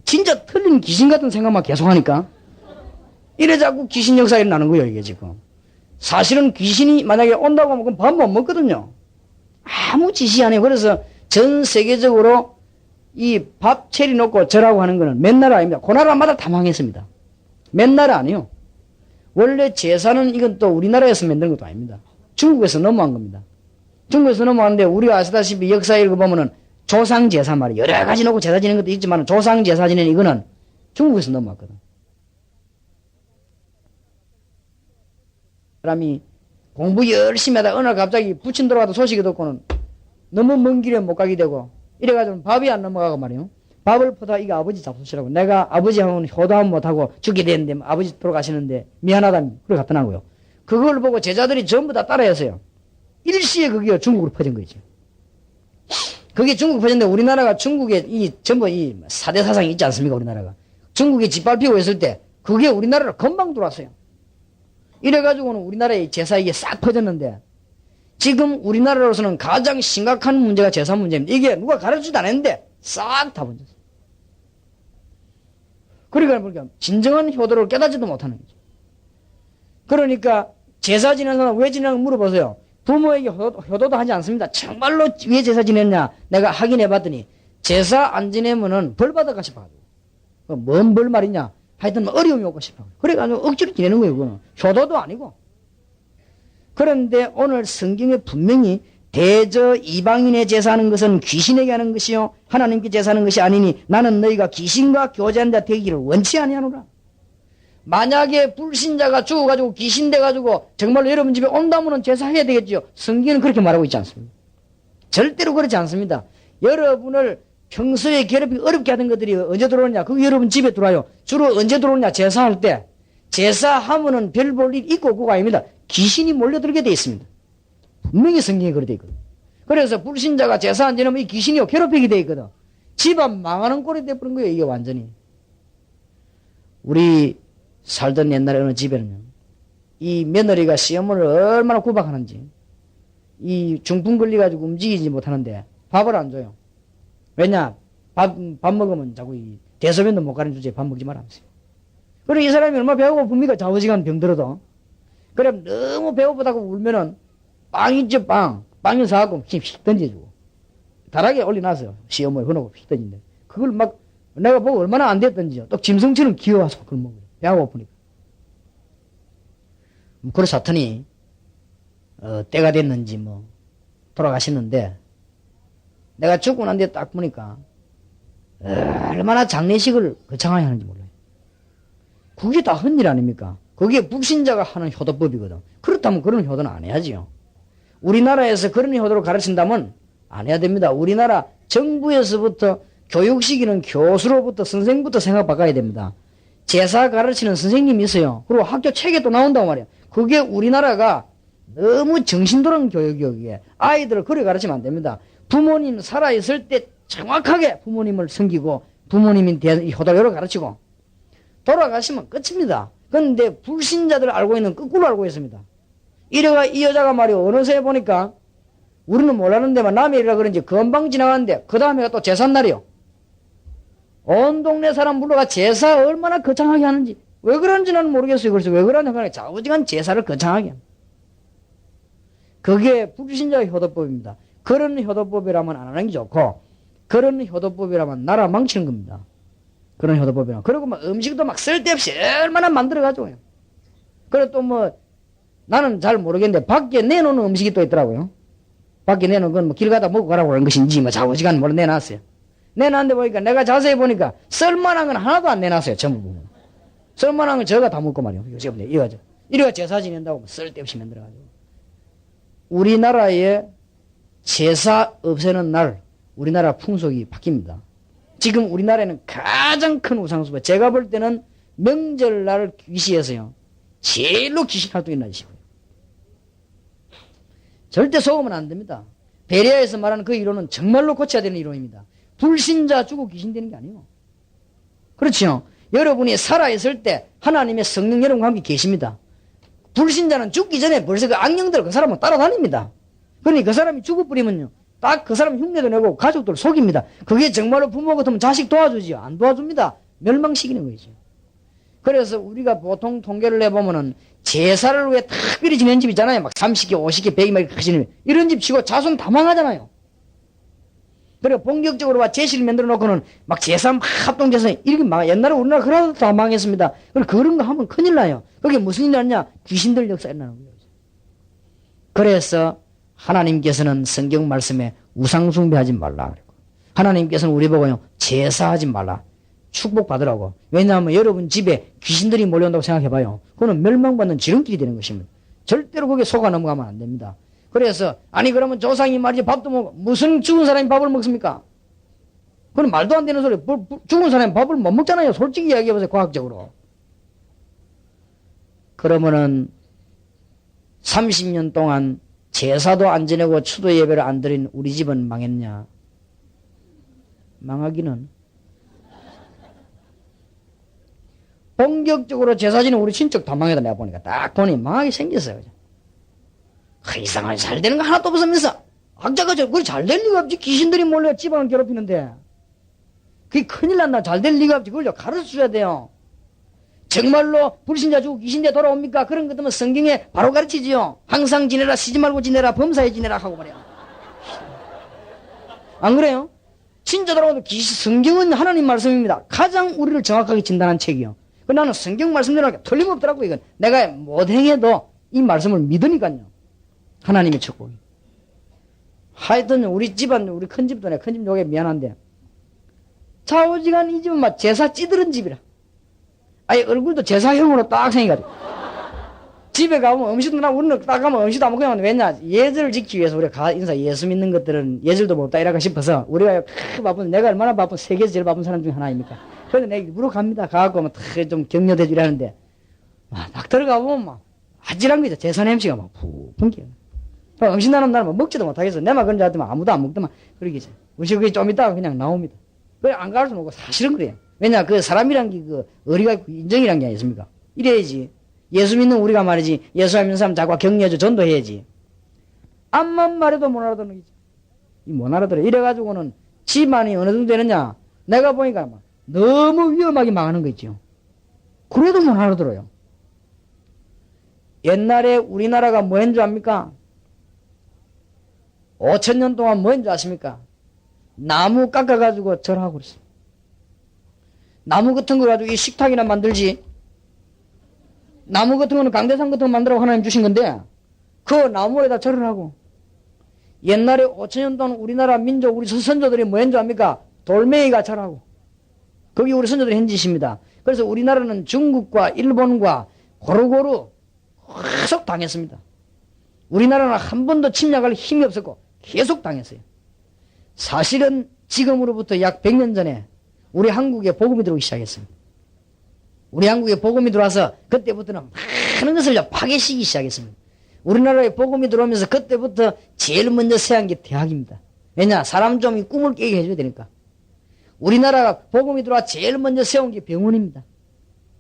A: 진짜 틀린 귀신 같은 생각만 계속하니까 이래 자꾸 귀신 역사가 일어나는 거예요, 이게 지금. 사실은 귀신이 만약에 온다고 하면 그건 밥 못 먹거든요. 아무 지시 안 해요. 그래서 전 세계적으로 이 밥 차려놓고 절하고 하는 거는 몇 나라 아닙니다. 그 나라마다 다 망했습니다. 몇 나라 아니요. 원래 제사는 이건 또 우리나라에서 만든 것도 아닙니다. 중국에서 넘어간 겁니다. 중국에서 넘어왔는데 우리가 아시다시피 역사 읽어보면은 조상제사 말이에요. 여러 가지 놓고 제사 지내는 것도 있지만 조상제사 지내는 이거는 중국에서 넘어왔거든. 사람이 공부 열심히 하다가 어느 날 갑자기 부친 들어와도 소식이 듣고는 너무 먼 길에 못 가게 되고 이래가지고 밥이 안 넘어가고 말이에요. 밥을 퍼다 이게 아버지 잡수시라고. 내가 아버지하고는 효도하면 못하고 죽게 되는데 아버지 돌아가시는데 미안하다. 그래 갔더라고요. 그걸 보고 제자들이 전부 다 따라했어요. 일시에 그게 중국으로 퍼진 거죠. 그게 중국 퍼졌는데 우리나라가 중국에 전부 이 사대 사상이 있지 않습니까? 우리나라가. 중국에 짓밟히고 있을 때 그게 우리나라로 금방 들어왔어요. 이래가지고는 우리나라의 제사 이게 싹 퍼졌는데 지금 우리나라로서는 가장 심각한 문제가 제사 문제입니다. 이게 누가 가르치지도 않았는데 싹 다 번졌어요. 그러니까 진정한 효도를 깨닫지도 못하는 거죠. 그러니까 제사 지내는 사람 왜 지내냐고 물어보세요. 부모에게 효도도 하지 않습니다. 정말로 왜 제사 지냈냐 내가 확인해 봤더니 제사 안 지내면은 벌 받아가 싶어가지고 뭔 벌 말이냐 하여튼 어려움이 오고 싶어. 그래가지고 억지로 지내는 거예요. 그거는 효도도 아니고. 그런데 오늘 성경에 분명히 대저 이방인의 제사하는 것은 귀신에게 하는 것이요 하나님께 제사하는 것이 아니니 나는 너희가 귀신과 교제한 자 되기를 원치 아니하노라. 만약에 불신자가 죽어가지고 귀신 돼가지고 정말로 여러분 집에 온다면 제사해야 되겠죠. 성경은 그렇게 말하고 있지 않습니다. 절대로 그렇지 않습니다. 여러분을 평소에 괴롭히기 어렵게 하던 것들이 언제 들어오느냐? 그거 여러분 집에 들어와요. 주로 언제 들어오느냐? 제사할 때. 제사하면은 별 볼 일 있고 그거 아닙니다. 귀신이 몰려들게 돼 있습니다. 분명히 성경에 그렇게 돼 있거든. 그래서 불신자가 제사 안 지내면 이 귀신이 괴롭히게 돼 있거든. 집안 망하는 꼴이 돼버린 거예요. 이게 완전히. 우리 살던 옛날에 어느 집에는요. 이 며느리가 시어머니를 얼마나 구박하는지. 이 중풍 걸려가지고 움직이지 못하는데 밥을 안 줘요. 왜냐? 밥 먹으면 자꾸 이 대소변도 못 가는 주제에 밥 먹지 말아보세요. 그리고 이 사람이 얼마나 배고픕니까? 좌우지간 병들어도. 그럼 너무 배고프다고 울면은 빵 있죠, 빵. 빵을 사갖고 휙 던져주고. 다락에 올려놨어요. 시어머니 그러고 휙 던진대. 그걸 막 내가 보고 얼마나 안 됐던지요. 또 짐승처럼 기어와서 그걸 먹어요. 배가 고프니까. 그런 사탄이 때가 됐는지 뭐 돌아가셨는데 내가 죽고 난 뒤에 딱 보니까 얼마나 장례식을 거창하게 하는지 몰라요. 그게 다 헌일 아닙니까? 그게 불신자가 하는 효도법이거든. 그렇다면 그런 효도는 안 해야지요. 우리나라에서 그런 효도를 가르친다면 안 해야 됩니다. 우리나라 정부에서부터 교육 시기는 교수로부터 선생부터 생각 바꿔야 됩니다. 제사 가르치는 선생님이 있어요. 그리고 학교 책에 또 나온다고 말이에요. 그게 우리나라가 너무 정신도란 교육이기에 아이들을 그래 가르치면 안 됩니다. 부모님 살아있을 때 정확하게 부모님을 섬기고 부모님인 효도를 가르치고 돌아가시면 끝입니다. 그런데 불신자들 알고 있는 거꾸로 알고 있습니다. 이래가 이 여자가 말이요. 어느 새에 보니까 우리는 몰랐는데만 남의 일이라 그런지 금방 지나가는데 그 다음에가 또 제삿날이요. 온 동네 사람 불러가 제사 얼마나 거창하게 하는지 왜 그런지 나는 모르겠어요. 그래서 왜 그러냐 좌우지간 제사를 거창하게 합니다. 그게 불신자의 효도법입니다. 그런 효도법이라면 안 하는 게 좋고 그런 효도법이라면 나라 망치는 겁니다. 그런 효도법이라면. 그리고 막 음식도 막 쓸데없이 얼마나 만들어가지고요. 그래 또 뭐 나는 잘 모르겠는데 밖에 내놓는 음식이 또 있더라고요. 밖에 내놓은 건 뭐 길 가다 먹고 가라고 하는 것인지 뭐 좌우지간 몰라 내놨어요. 내놨는데 보니까 내가 자세히 보니까 쓸만한 건 하나도 안 내놨어요. 전부 보면. 쓸만한 건 저가 다 먹고 말이에요. 요새 이래가 제사 지낸다고 쓸데없이 만들어가지고. 우리나라에 제사 없애는 날 우리나라 풍속이 바뀝니다. 지금 우리나라에는 가장 큰 우상숭배 제가 볼 때는 명절날 귀시해서요. 제일로 귀신 활동이 나시고요. 절대 속으면 안 됩니다. 베레아에서 말하는 그 이론은 정말로 고쳐야 되는 이론입니다. 불신자 주고 귀신 되는 게 아니에요. 그렇죠. 여러분이 살아있을 때 하나님의 성령 여러분과 함께 계십니다. 불신자는 죽기 전에 벌써 그 악령들 그 사람은 따라다닙니다. 그러니 그 사람이 죽어버리면요. 딱 그 사람 흉내도 내고 가족들 속입니다. 그게 정말로 부모 같으면 자식 도와주지요. 안 도와줍니다. 멸망시키는 거죠. 그래서 우리가 보통 통계를 내보면은 제사를 왜 특별히 지내는 집 있잖아요. 막 30개, 50개, 100개 막 이렇게 지내는 이런 집 치고 자손 다 망하잖아요. 그리고 본격적으로 제시를 만들어 놓고는 막 제사 막 합동제사 이렇게 막 옛날에 우리나라 그래도 다 망했습니다. 그런 거 하면 큰일 나요. 그게 무슨 일이 나냐? 귀신들 역사 일어나는 거예요. 그래서 하나님께서는 성경 말씀에 우상숭배하지 말라 그러고 하나님께서는 우리 보고요 제사하지 말라 축복받으라고. 왜냐하면 여러분 집에 귀신들이 몰려온다고 생각해봐요. 그거는 멸망받는 지름길이 되는 것입니다. 절대로 거기에 속아 넘어가면 안 됩니다. 그래서 아니 그러면 조상이 말이지 밥도 먹고 무슨 죽은 사람이 밥을 먹습니까? 그건 말도 안 되는 소리. 죽은 사람이 밥을 못 먹잖아요. 솔직히 이야기해보세요. 과학적으로. 그러면은 30년 동안 제사도 안 지내고 추도 예배를 안 드린 우리 집은 망했냐? 망하기는. 본격적으로 제사 지는 우리 친척 다 망했다. 내가 보니까 딱 보니 망하게 생겼어요. 이상하게 잘 되는 거 하나도 없으면서 악자가 그게 잘 될 리가 없지. 귀신들이 몰려 집안을 괴롭히는데 그게 큰일 났나. 잘 될 리가 없지. 그걸 가르쳐줘야 돼요. 정말로 불신자 죽고 귀신자 돌아옵니까? 그런 것 때문에 성경에 바로 가르치지요. 항상 지내라, 쉬지 말고 지내라, 범사에 지내라 하고 말이야. 안 그래요? 진짜 돌아오도 성경은 하나님 말씀입니다. 가장 우리를 정확하게 진단한 책이요. 나는 성경 말씀대로 틀림없더라고. 이건 내가 못 행해도 이 말씀을 믿으니까요. 하나님의 축복이. 하여튼 우리 집안, 우리 큰 집도 큰 집 요게 미안한데 좌우지간 이 집은 막 제사 찌들은 집이라. 아예 얼굴도 제사형으로 딱 생겨가지고 집에 가면 음식도 나 우리는 딱 가면 음식도 안 먹고 그냥 왜냐 예절을 지키기 위해서 우리가 인사 예수 믿는 것들은 예절도 못다 이럴까 싶어서 우리가 바쁜 내가 얼마나 바쁜 세계에서 제일 바쁜 사람 중에 하나입니까? 그런데 내가 일부러 갑니다. 가갖고 좀 격려대주려 하는데 딱 들어가 보면 막 아찔한 거죠. 제사 냄새가 막 푹 풍겨. 음식 나는 날은 먹지도 못하겠어. 내만 그런 줄 알았더만 아무도 안 먹더만 그러겠지. 음식이 좀 있다가 그냥 나옵니다. 그래 안 갈 수는 없고 사실은 그래요. 왜냐 그 사람이란 게 그 의리가 있고 인정이란 게 아니겠습니까? 이래야지. 예수 믿는 우리가 말이지 예수 믿는 사람 자꾸 격려해줘 전도해야지. 암만 말해도 못 알아듣는 거지. 못 알아들어. 이래가지고는 집안이 어느 정도 되느냐. 내가 보니까 막 너무 위험하게 망하는 거 있죠. 그래도 못 알아들어요. 옛날에 우리나라가 뭐인 줄 압니까? 5,000년 동안 뭐인 줄 아십니까? 나무 깎아가지고 절하고 그랬어요. 나무 같은 거 가지고 이 식탁이나 만들지. 나무 같은 거는 강대상 같은 거 만들라고 하나님 주신 건데 그 나무에다 절을 하고. 옛날에 5,000년 동안 우리나라 민족 우리 선조들이 뭐인 줄 압니까? 돌멩이가 절하고. 거기 우리 선조들이 한 짓입니다. 그래서 우리나라는 중국과 일본과 고루고루 계속 당했습니다. 우리나라는 한 번도 침략할 힘이 없었고 계속 당했어요. 사실은 지금으로부터 약 100년 전에 우리 한국에 복음이 들어오기 시작했습니다. 우리 한국에 복음이 들어와서 그때부터는 많은 것을 파괴시키기 시작했습니다. 우리나라에 복음이 들어오면서 그때부터 제일 먼저 세한 게 대학입니다. 왜냐? 사람 좀 꿈을 깨게 해줘야 되니까. 우리나라가 복음이 들어와 제일 먼저 세운 게 병원입니다.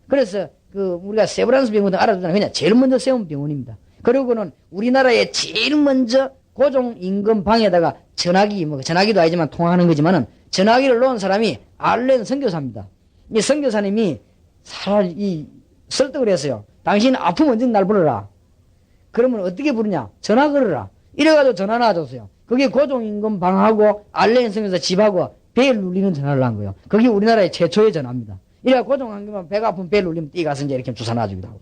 A: 그래서 우리가 세브란스 병원 알아두잖아요. 그냥 제일 먼저 세운 병원입니다. 그리고는 우리나라에 제일 먼저 고종 임금 방에다가 전화기, 전화기도 아니지만 통화하는 거지만은 전화기를 놓은 사람이 알렌 선교사입니다. 이 선교사님이 설득을 했어요. 당신 아프면 언제 날 불러라. 그러면 어떻게 부르냐? 전화 걸어라. 이래가지고 전화 놔줬어요. 그게 고종 임금 방하고 알렌 선교사 집하고 벨 눌리는 전화를 한 거예요. 그게 우리나라의 최초의 전화입니다. 이래가 고종 임금은 배가 아프면 벨 눌리면 뛰가서 이제 이렇게 주사 놔주기도 하고.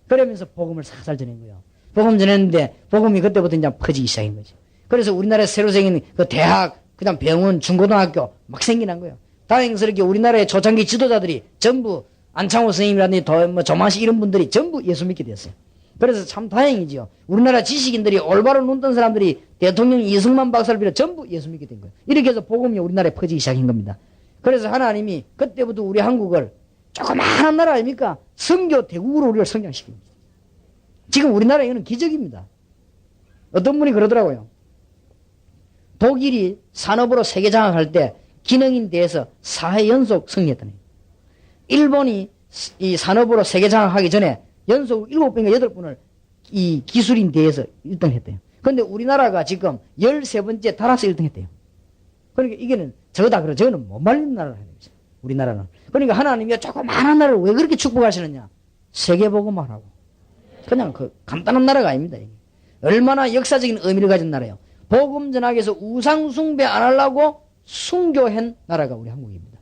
A: 그러면서 복음을 살살 전한 거예요. 복음 전했는데 복음이 그때부터 이제 퍼지기 시작한 거죠. 그래서 우리나라에 새로 생긴 그 대학, 그다음 병원, 중고등학교 막 생기는 거예요. 다행스럽게 우리나라의 초창기 지도자들이 전부 안창호 선생님이라든지 조만식 이런 분들이 전부 예수 믿게 됐어요. 그래서 참 다행이죠. 우리나라 지식인들이 올바로 눈 뜬 사람들이 대통령 이승만 박사를 비롯해 전부 예수 믿게 된 거예요. 이렇게 해서 복음이 우리나라에 퍼지기 시작한 겁니다. 그래서 하나님이 그때부터 우리 한국을 조그마한 나라 아닙니까? 선교 대국으로 우리를 성장시킵니다. 지금 우리나라 이거는 기적입니다. 어떤 분이 그러더라고요. 독일이 산업으로 세계 장악할 때 기능인 대해서 4회 연속 승리했다네. 일본이 이 산업으로 세계 장악하기 전에 연속 7번인가 8번을 이 기술인 대해서 1등 했대요. 그런데 우리나라가 지금 13번째 달아서 1등 했대요. 그러니까 이게는 저거다 그래. 저거는 못 말리는 나라라. 우리나라는. 그러니까 하나님이 조그마한 나라를 왜 그렇게 축복하시느냐? 세계복음만 하고. 그냥 그 간단한 나라가 아닙니다. 이게. 얼마나 역사적인 의미를 가진 나라예요. 복음 전하기 위해서 우상 숭배 안 하려고 순교한 나라가 우리 한국입니다.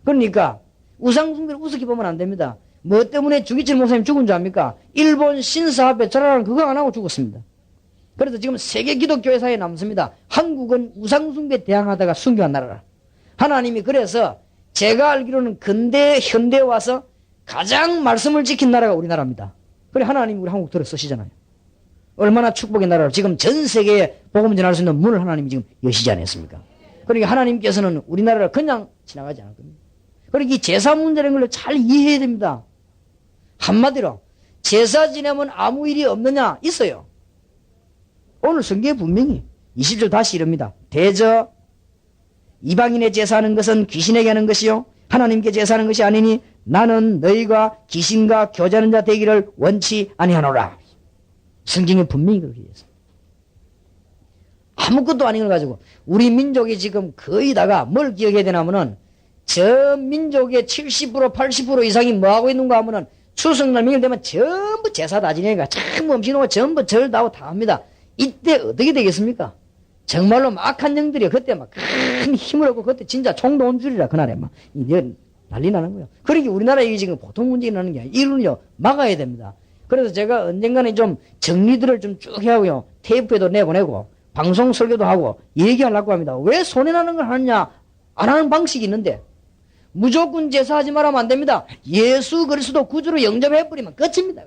A: 그러니까 우상 숭배를 우습게 보면 안 됩니다. 뭐 때문에 주기철 목사님 죽은 줄 압니까? 일본 신사 앞에 절하는 그거 안 하고 죽었습니다. 그래서 지금 세계 기독교회 사회에 남습니다. 한국은 우상 숭배에 대항하다가 순교한 나라라. 하나님이 그래서 제가 알기로는 근대 현대에 와서 가장 말씀을 지킨 나라가 우리나라입니다. 그래 하나님이 우리 한국 들어 쓰시잖아요. 얼마나 축복의 나라로 지금 전 세계에 복음 전할 수 있는 문을 하나님이 지금 여시지 않았습니까? 그러니까 하나님께서는 우리나라를 그냥 지나가지 않을 겁니다. 그러니까 이 제사 문제라는 걸 잘 이해해야 됩니다. 한마디로 제사 지내면 아무 일이 없느냐? 있어요. 오늘 성경에 분명히 20절 다시 이럽니다. 대저 이방인의 제사하는 것은 귀신에게 하는 것이요 하나님께 제사하는 것이 아니니 나는 너희가 귀신과 교제하는 자 되기를 원치 아니하노라. 성경에 분명히 그렇게 되어 있습니다. 아무것도 아닌 걸 가지고 우리 민족이 지금 거의 다가 뭘 기억해야 되냐면은 전 민족의 70% 80% 이상이 뭐하고 있는가 하면은 추석날 명절 되면 전부 제사 다 지내니까 전부 음식 놓고 전부 절 다하고 다 합니다. 이때 어떻게 되겠습니까? 정말로 막한 영들이 그때 막 큰 힘을 얻고 그때 진짜 총도 온 줄이라 그날에 막 난리 나는 거예요. 그러니까 우리나라 이게 지금 보통 문제 일어나는 게 아니라 이를요 막아야 됩니다. 그래서 제가 언젠가는 좀 정리들을 좀 쭉 해하고요. 테이프에도 내보내고 방송 설교도 하고 얘기하려고 합니다. 왜 손해나는 걸 하느냐? 안 하는 방식이 있는데 무조건 제사하지 말하면 안 됩니다. 예수 그리스도 구주로 영접해버리면 끝입니다.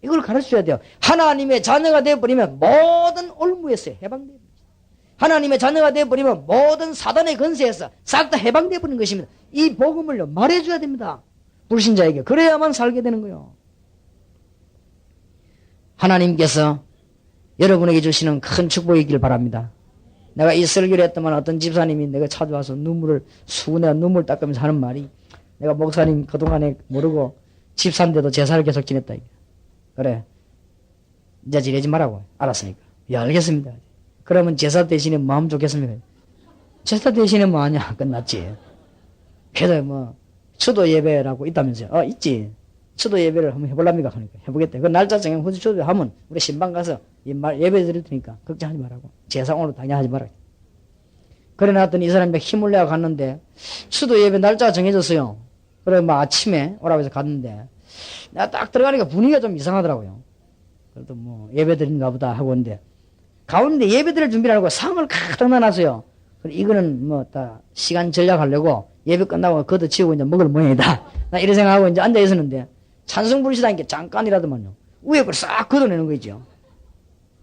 A: 이걸 가르쳐야 돼요. 하나님의 자녀가 되어버리면 모든 올무에서 해방돼요. 하나님의 자녀가 되어버리면 모든 사단의 건세에서 싹 다 해방돼버리는 것입니다. 이 복음을 말해줘야 됩니다. 불신자에게. 그래야만 살게 되는 거예요. 하나님께서 여러분에게 주시는 큰 축복이길 바랍니다. 내가 이 설교를 했더만 어떤 집사님이 내가 찾아와서 내가 눈물 닦으면서 하는 말이 내가 목사님 그동안에 모르고 집사인데도 제사를 계속 지냈다. 그래. 이제 지내지 말라고. 알았으니까. 예, 알겠습니다. 그러면 제사 대신에 뭐 하면 좋겠습니까? 제사 대신에 뭐 하냐? 끝났지. 그래서 뭐, 추도 예배라고 있다면서요. 있지. 추도 예배를 한번 해볼랍니까? 하니까 해보겠다. 그 날짜 정해 후주 추도 하면 우리 신방 가서 예배 드릴 테니까 걱정하지 말라고. 제사 오늘 당연히 하지 말라고. 그래 놨더니 이 사람이 힘을 내어 갔는데 추도 예배 날짜가 정해졌어요. 그래 뭐 아침에 오라고 해서 갔는데 내가 딱 들어가니까 분위기가 좀 이상하더라고요. 그래도 뭐 예배 드린가 보다 하고 있는데 가운데 예배 드릴 준비를 하고 상을 칵 놔놨어요. 이거는 뭐 다 시간 전략하려고 예배 끝나고 걷어치우고 이제 먹을 모양이다. 나 이런 생각하고 이제 앉아 있었는데 찬송 부르시다는 게 잠깐이라더만요. 위에 그걸 싹 걷어내는 거죠.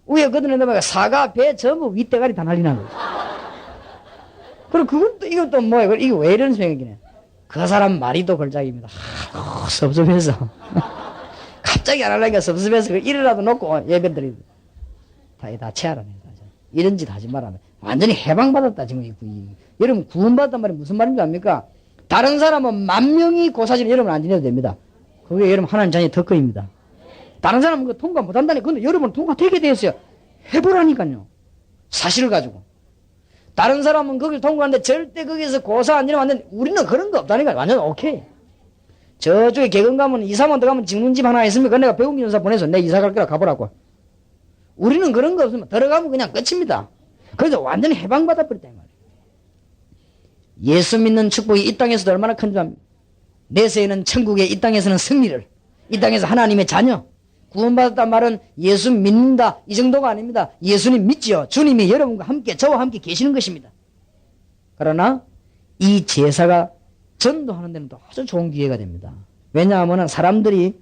A: 위에 걷어내다 보니까 사과, 배 전부 윗대가리 다 난리 난 거죠. 그리고 그것도 이것도 뭐야? 이게 왜 이런 생각이네. 그 사람 말이 또 걸작입니다. 섭섭해서. 갑자기 안 하려니까 섭섭해서 일이라도 놓고 예배드리 다 체하라네. 이런 짓 하지 말라네. 완전히 해방받았다 지금. 여러분 구원받았단 말이 무슨 말인지 압니까? 다른 사람은 10,000명이 고사지는 여러분 안 지내도 됩니다. 그게 여러분 하나님 자녀의 덕거입니다. 다른 사람은 그거 통과 못한다니. 근데 여러분 통과되게 되었어요. 해보라니까요. 사실을 가지고. 다른 사람은 거길 통과하는데 절대 거기서 고사 안 지내면 안 되는데 우리는 그런 거 없다니까. 완전 오케이. 저쪽에 개근 가면 2, 3원 더 가면 직문집 하나 있으면 내가 배움기전사 보내서 내 이사 갈 거라 가보라고. 우리는 그런 거 없으면 들어가면 그냥 끝입니다. 그래서 완전히 해방받아 버렸다 이 말이에요. 예수 믿는 축복이 이 땅에서도 얼마나 큰 줄 압니까? 내세에는 천국에, 이 땅에서는 승리를, 이 땅에서 하나님의 자녀, 구원받았단 말은 예수 믿는다 이 정도가 아닙니다. 예수님 믿지요. 주님이 여러분과 함께 저와 함께 계시는 것입니다. 그러나 이 제사가 전도하는 데는 또 아주 좋은 기회가 됩니다. 왜냐하면 사람들이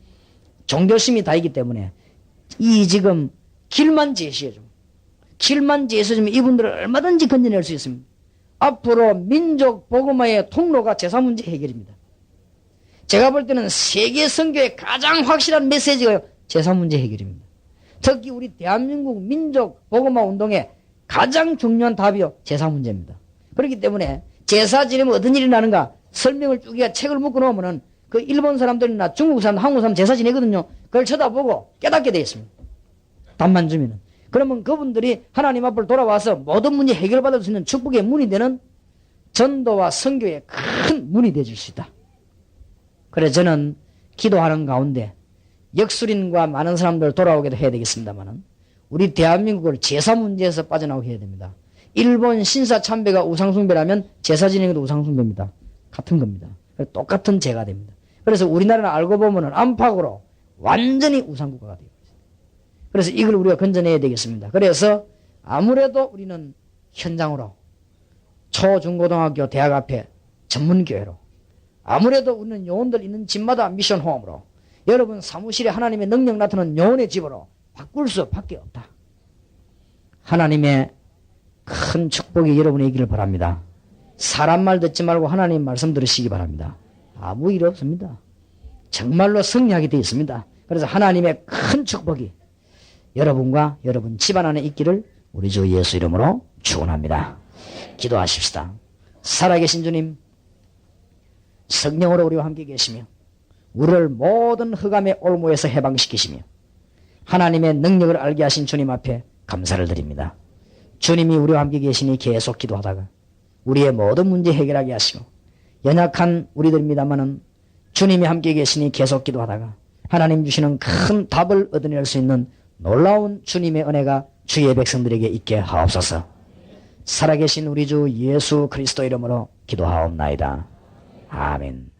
A: 종교심이 다이기 때문에 이 지금 길만 제시해주면 길만 제시해주면 이분들을 얼마든지 건져낼 수 있습니다. 앞으로 민족 복음화의 통로가 제사 문제 해결입니다. 제가 볼 때는 세계 선교의 가장 확실한 메시지가 제사 문제 해결입니다. 특히 우리 대한민국 민족 복음화 운동의 가장 중요한 답이요 제사 문제입니다. 그렇기 때문에 제사 지내면 어떤 일이 나는가 설명을 쭉 책을 묶어 놓으면은 그 일본 사람들이나 중국 사람, 한국 사람 제사 지내거든요. 그걸 쳐다보고 깨닫게 되어 있습니다. 답만 주면은. 그러면 그분들이 하나님 앞으로 돌아와서 모든 문제 해결받을 수 있는 축복의 문이 되는 전도와 선교에 큰 문이 되어줄 수 있다. 그래서 저는 기도하는 가운데 역술인과 많은 사람들 돌아오게도 해야 되겠습니다만 우리 대한민국을 제사 문제에서 빠져나오게 해야 됩니다. 일본 신사참배가 우상숭배라면 제사 지내는 것도 우상숭배입니다. 같은 겁니다. 똑같은 죄가 됩니다. 그래서 우리나라는 알고 보면 안팎으로 완전히 우상국가가 되어 있습니다. 그래서 이걸 우리가 건져내야 되겠습니다. 그래서 아무래도 우리는 현장으로 초, 중, 고등학교, 대학 앞에 전문교회로 아무래도 우리는 요원들 있는 집마다 미션 호흡으로 여러분 사무실에 하나님의 능력 나타나는 요원의 집으로 바꿀 수밖에 없다. 하나님의 큰 축복이 여러분의 있기를 바랍니다. 사람 말 듣지 말고 하나님 말씀 들으시기 바랍니다. 아무 일 없습니다. 정말로 승리하게 되어 있습니다. 그래서 하나님의 큰 축복이 여러분과 여러분 집안 안에 있기를 우리 주 예수 이름으로 축원합니다. 기도하십시다. 살아계신 주님, 성령으로 우리와 함께 계시며 우리를 모든 흑암의 올무에서 해방시키시며 하나님의 능력을 알게 하신 주님 앞에 감사를 드립니다. 주님이 우리와 함께 계시니 계속 기도하다가 우리의 모든 문제 해결하게 하시고 연약한 우리들입니다마는 주님이 함께 계시니 계속 기도하다가 하나님 주시는 큰 답을 얻어낼 수 있는 놀라운 주님의 은혜가 주의 백성들에게 있게 하옵소서. 살아계신 우리 주 예수 그리스도 이름으로 기도하옵나이다. 아멘.